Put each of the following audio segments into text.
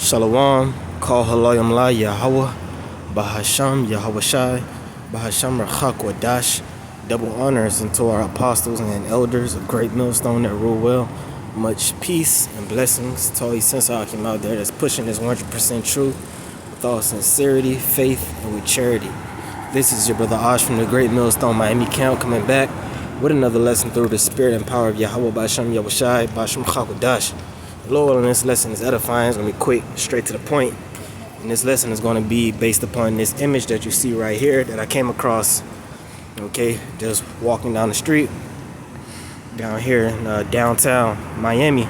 Shalom, Kol Halayim La Yahweh, Bahasham Yahweh Shai, Bahasham Rachak Wadash. Double honors unto our apostles and elders of Great Millstone that rule well. Much peace and blessings to all you Sensei out there that's pushing this 100% truth with all sincerity, faith, and with charity. This is your brother Ash from the Great Millstone Miami camp coming back with another lesson through the spirit and power of Yahweh Bahasham Yahweh Shai, Bahasham Rachak Wadash. Lord, in this lesson is edifying. It's going to be quick, straight to the point. And this lesson is going to be based upon this image that you see right here that I came across, okay, just walking down the street down here in downtown Miami.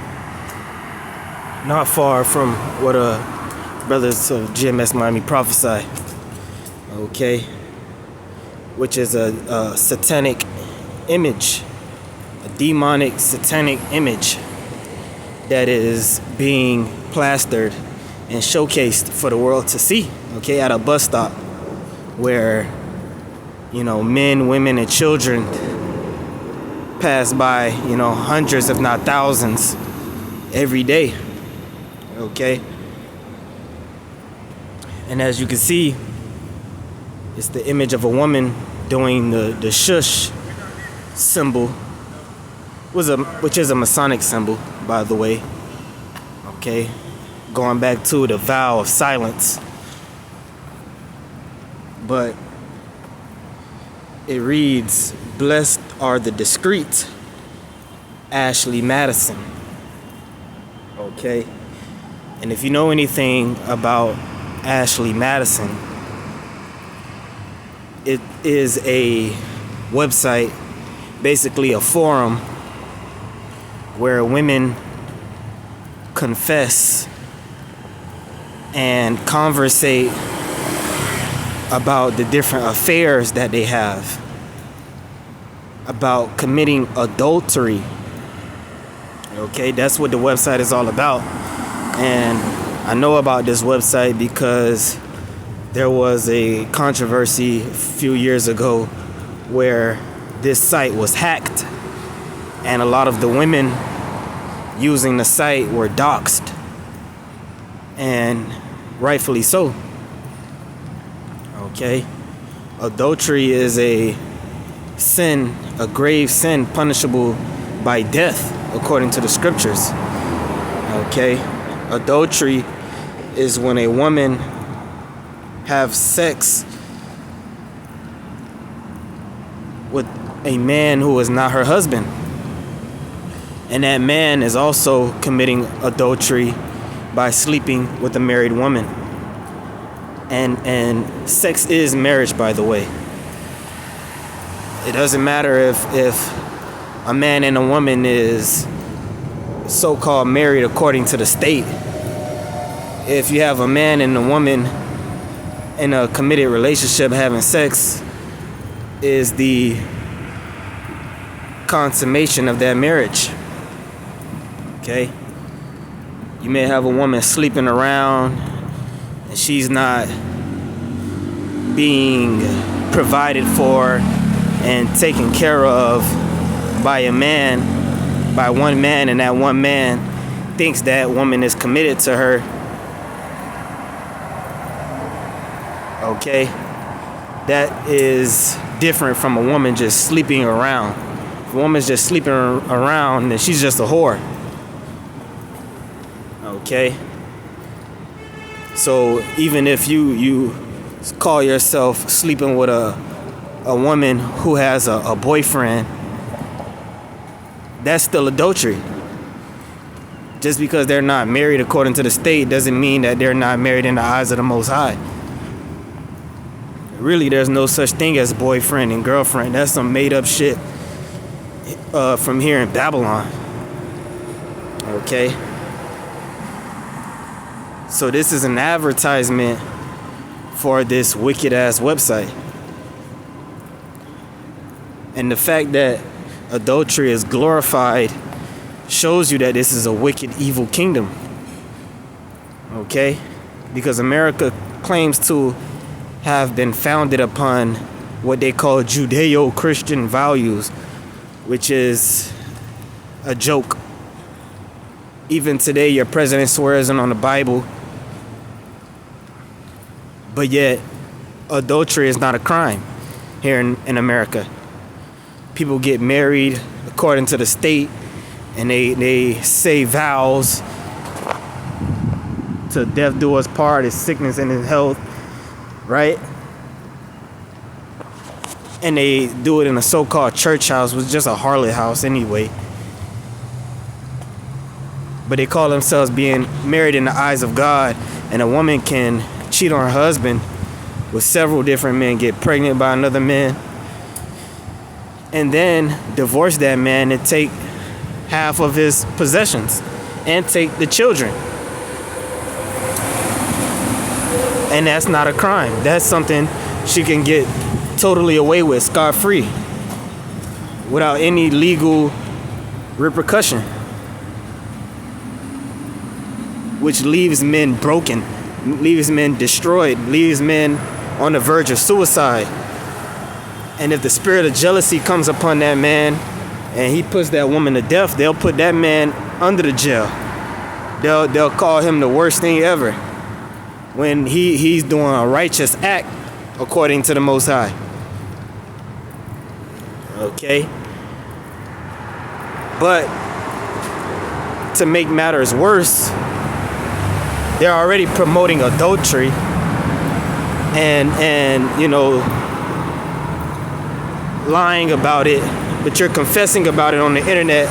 Not far from what brothers of GMS Miami prophesy, okay, which is a satanic image, a demonic satanic image that is being plastered and showcased for the world to see, okay, at a bus stop where, you know, men, women, and children pass by, you know, hundreds if not thousands every day, okay? And as you can see, it's the image of a woman doing the shush symbol, which is a Masonic symbol, by the way, okay? Going back to the vow of silence. But it reads, "Blessed are the discreet, Ashley Madison." Okay? And if you know anything about Ashley Madison, it is a website, basically a forum where women confess and conversate about the different affairs that they have, about committing adultery. Okay, that's what the website is all about. And I know about this website because there was a controversy a few years ago where this site was hacked and a lot of the women using the site were doxxed, and rightfully so. Okay, adultery is a sin, a grave sin, punishable by death according to the scriptures. Okay, adultery is when a woman have sex with a man who is not her husband, and that man is also committing adultery by sleeping with a married woman. And sex is marriage, by the way. It doesn't matter if a man and a woman is so-called married according to the state. If you have a man and a woman in a committed relationship, having sex is the consummation of that marriage. Okay? You may have a woman sleeping around and she's not being provided for and taken care of by a man, by one man, and that one man thinks that woman is committed to her. Okay? That is different from a woman just sleeping around. If a woman's just sleeping around, then she's just a whore. Okay? So even if you call yourself sleeping with a woman who has a boyfriend, that's still adultery. Just because they're not married according to the state doesn't mean that they're not married in the eyes of the Most High. Really, there's no such thing as boyfriend and girlfriend. That's some made up shit from here in Babylon. Okay? So this is an advertisement for this wicked ass website. And the fact that adultery is glorified shows you that this is a wicked, evil kingdom. Okay? Because America claims to have been founded upon what they call Judeo-Christian values, which is a joke. Even today, your president swears on the Bible But yet, adultery is not a crime here in America. People get married according to the state, and they say vows to death do us part, his sickness and his health, right? And they do it in a so-called church house, which is just a harlot house anyway. But they call themselves being married in the eyes of God, and a woman can cheat on her husband with several different men, get pregnant by another man, and then divorce that man and take half of his possessions and take the children. And that's not a crime. That's something she can get totally away with, scot-free, without any legal repercussion, which leaves men broken, leaves men destroyed, leaves men on the verge of suicide. And if the spirit of jealousy comes upon that man and he puts that woman to death, they'll put that man under the jail. They'll call him the worst thing ever, when he's doing a righteous act according to the Most High. Okay? But to make matters worse, they're already promoting adultery and you know, lying about it, but you're confessing about it on the internet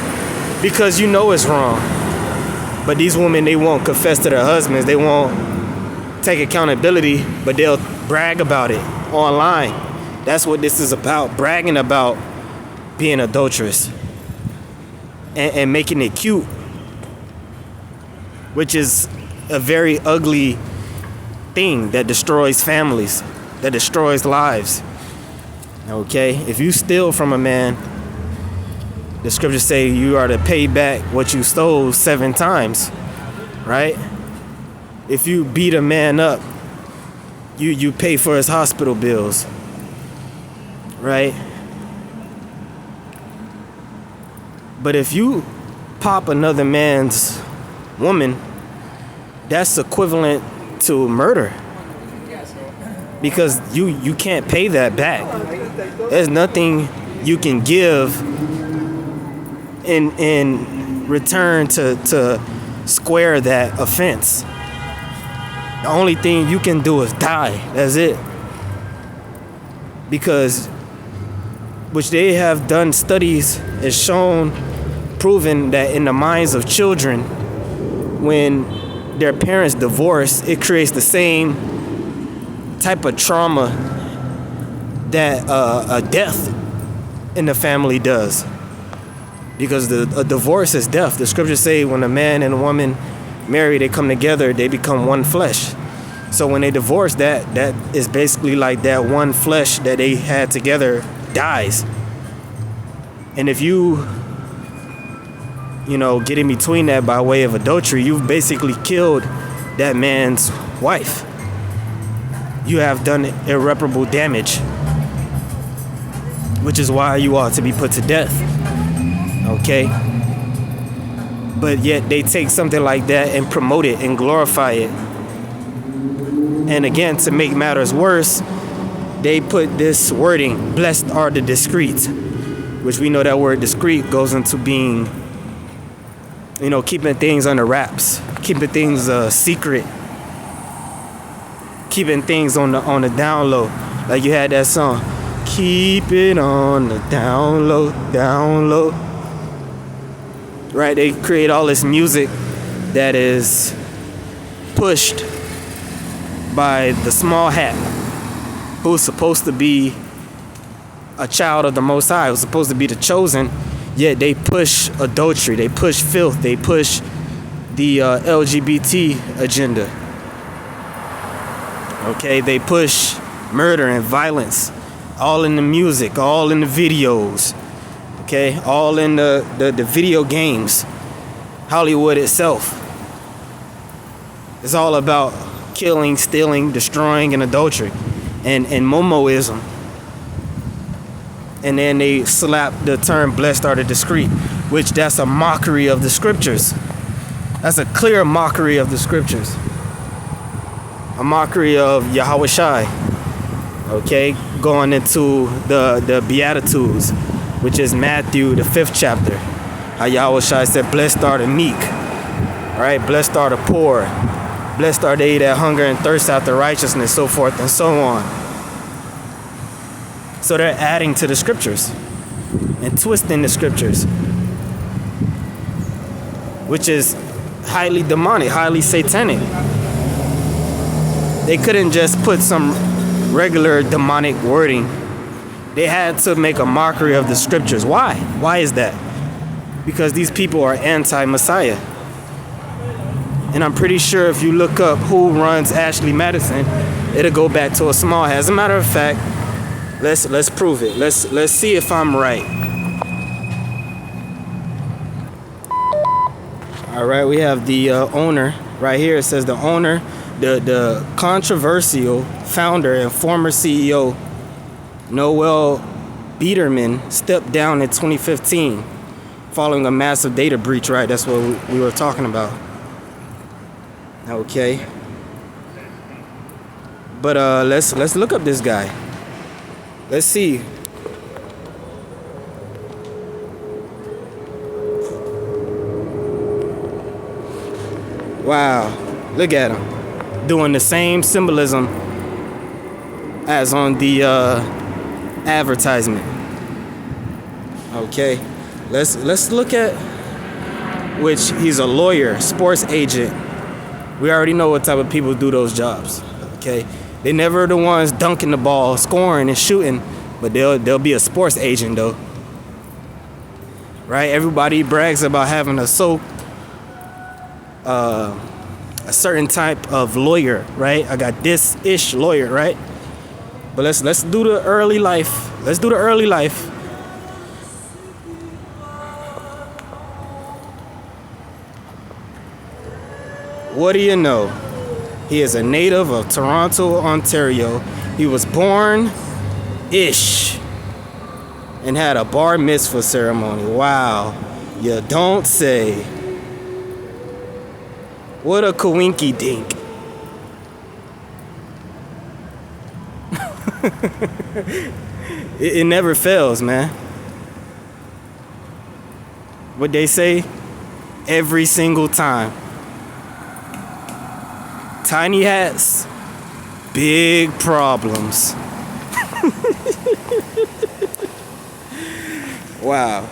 because you know it's wrong. But these women, they won't confess to their husbands. They won't take accountability, but they'll brag about it online. That's what this is about, bragging about being adulterous and making it cute, which is a very ugly thing that destroys families, that destroys lives. Okay, if you steal from a man, the scriptures say you are to pay back what you stole 7 times, right? If you beat a man up, you pay for his hospital bills, right? But if you pop another man's woman, that's equivalent to murder, because you can't pay that back. There's nothing you can give in return to square that offense. The only thing you can do is die. That's it. Because, which they have done studies, has shown, proven that in the minds of children, when their parents divorce, it creates the same type of trauma that a death in the family does. Because a divorce is death. The scriptures say when a man and a woman marry, they come together, they become one flesh. So when they divorce, that is basically like that one flesh that they had together dies. And if you get in between that by way of adultery, you've basically killed that man's wife. You have done irreparable damage, which is why you ought to be put to death. Okay? But yet they take something like that and promote it and glorify it. And again, to make matters worse, they put this wording, blessed are the discreet, which we know that word discreet goes into being, keeping things under wraps, keeping things secret, keeping things on the down low. Like you had that song, keep it on the down low, down low. Right? They create all this music that is pushed by the small hat, who's supposed to be a child of the Most High, who's supposed to be the chosen, yet they push adultery, they push filth, they push the LGBT agenda. Okay, they push murder and violence, all in the music, all in the videos, okay, all in the video games, Hollywood itself. It's all about killing, stealing, destroying, and adultery, and Momoism. And then they slap the term blessed are the discreet, which that's a mockery of the scriptures. That's a clear mockery of the scriptures. a mockery of Yahweh Shai. Okay, going into the Beatitudes, which is Matthew, the 5th chapter. How Yahweh Shai said, blessed are the meek, right? Blessed are the poor. Blessed are they that hunger and thirst after righteousness, so forth and so on. So they're adding to the scriptures and twisting the scriptures, which is highly demonic, highly satanic. They couldn't just put some regular demonic wording. They had to make a mockery of the scriptures. Why? Why is that? Because these people are anti-Messiah. And I'm pretty sure if you look up who runs Ashley Madison, it'll go back to a small hat. As a matter of fact, let's prove it. Let's see if I'm right. All right, we have the owner right here. It says the owner, the controversial founder and former CEO Noel Biederman stepped down in 2015 following a massive data breach. Right, that's what we were talking about. Okay, but let's look up this guy. Let's see. Wow, look at him doing the same symbolism as on the advertisement. Okay, let's look at which he's a lawyer, sports agent. We already know what type of people do those jobs. Okay, they never the ones dunking the ball, scoring and shooting, but they'll be a sports agent though. Right? Everybody brags about having a certain type of lawyer, right? I got this ish lawyer, right? But let's do the early life. Let's do the early life. What do you know? He is a native of Toronto, Ontario. He was born-ish and had a bar mitzvah ceremony. Wow, you don't say. What a coinky dink. it never fails, man. What they say, every single time. Tiny hats, big problems. Wow.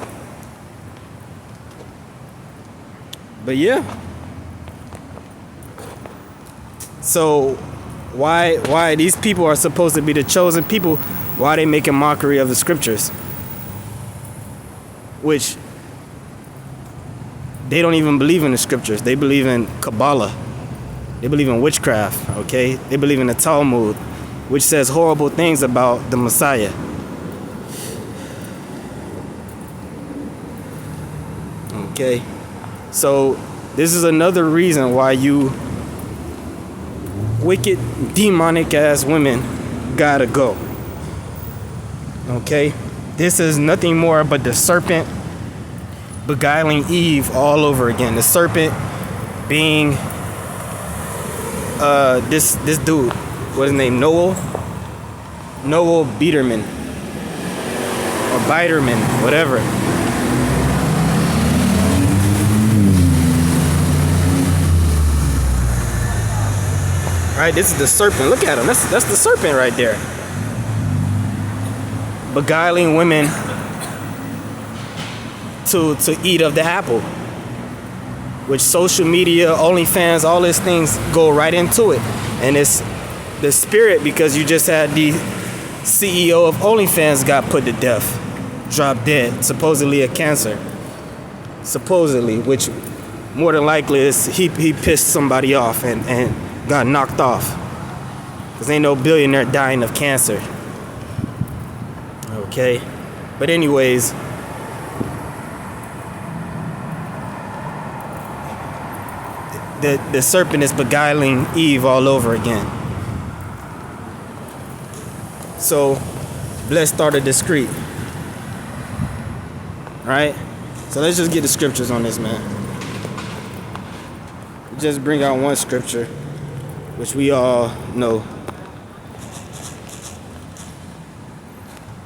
But yeah. So why these people are supposed to be the chosen people, why are they making mockery of the scriptures? Which they don't even believe in the scriptures. They believe in Kabbalah. They believe in witchcraft, okay? They believe in the Talmud, which says horrible things about the Messiah. Okay? So this is another reason why you wicked, demonic ass women gotta go. Okay? This is nothing more but the serpent beguiling Eve all over again. The serpent being this dude, what's his name? Noel Biederman or Biederman, whatever. Right, this is the serpent. Look at him. That's the serpent right there. Beguiling women to eat of the apple. Which social media, OnlyFans, all these things go right into it. And it's the spirit, because you just had the CEO of OnlyFans got put to death, dropped dead, supposedly a cancer. Supposedly, which more than likely is he pissed somebody off and got knocked off. Because ain't no billionaire dying of cancer. Okay? But anyways, the serpent is beguiling Eve all over again. So let's start a discreet. Right? So let's just get the scriptures on this, man. Just bring out one scripture. which we all know.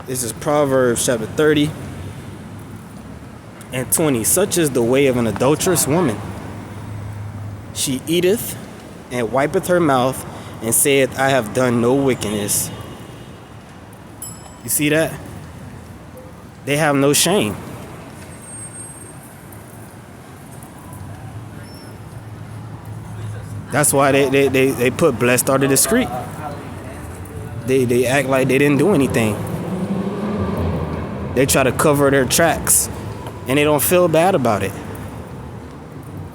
This is Proverbs chapter 30 and 20. Such is the way of an adulterous woman. She eateth and wipeth her mouth and saith, I have done no wickedness. You see that? They have no shame. That's why they put blessed are the discreet. They act like they didn't do anything. They try to cover their tracks, and they don't feel bad about it.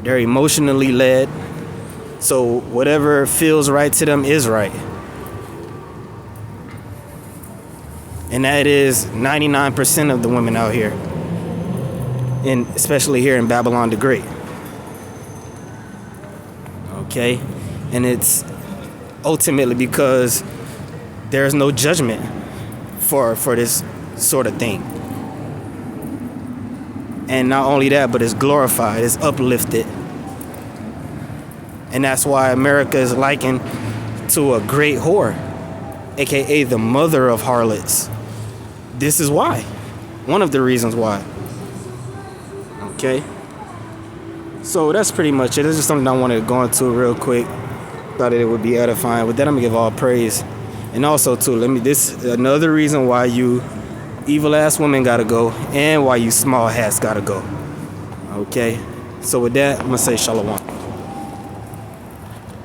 They're emotionally led, so whatever feels right to them is right. And that is 99% of the women out here, and especially here in Babylon the Great. Okay? And it's ultimately because there's no judgment for this sort of thing. And not only that, but it's glorified, it's uplifted. And that's why America is likened to a great whore, aka the mother of harlots. This is why. One of the reasons why. Okay? So that's pretty much it. It's just something I wanted to go into real quick. Thought it would be edifying. With that, I'm gonna give all praise. And also too, this another reason why you evil ass women gotta go, and why you small hats gotta go. Okay? So with that, I'm gonna say shalom.